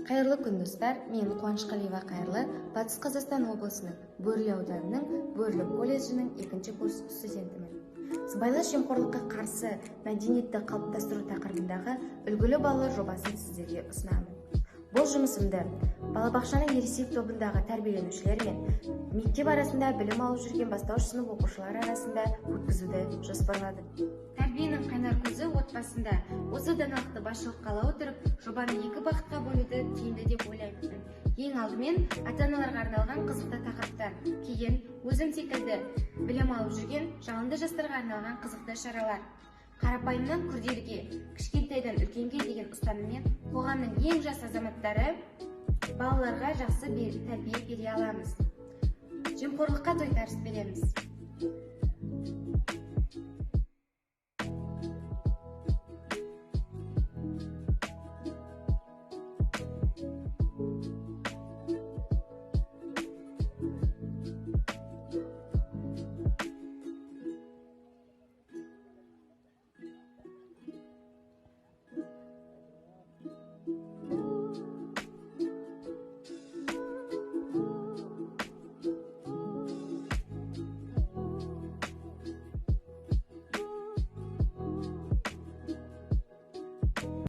Қайырлы күн достар, мен Қуанышқалиева Қайырлы, Батыс Қазақстан облысының Бөрлі ауданының Бөрлі колледжінің 2-ші курс студентімін. Сыбайлас жемқорлыққа қарсы мәдениетті қалыптастыру тақырыбындағы үлгілі балалар жобасын сіздерге ұсынамын. Бұл жұмысымды балабақшаның ересек тобындағы тәрбиеленушілер мен мектеп арасында білім алып жүрген бастауыш сынып оқушылары арасында өткізуді жоспарладым. Тәрбиенің қайнар көзі отбасында. Осы даналықты басшылыққа ала отырып, жобаны 2 бағытқа бөлуді тиімді деп ойлаймын. Ең алдымен ата-аналарға арналған қызықты тақырыптар, кейін өзім секілді білім алып жүрген жалынды жастарға арналған қызықты шаралар. Қарапайымнан күрделіге, кішкентайдан үлкенге деген ұстаныммен қоғамның ең жас азаматтары балаларға жақсы тәрбие бере аламыз. Жемқорлыққа тойтарыс береміз.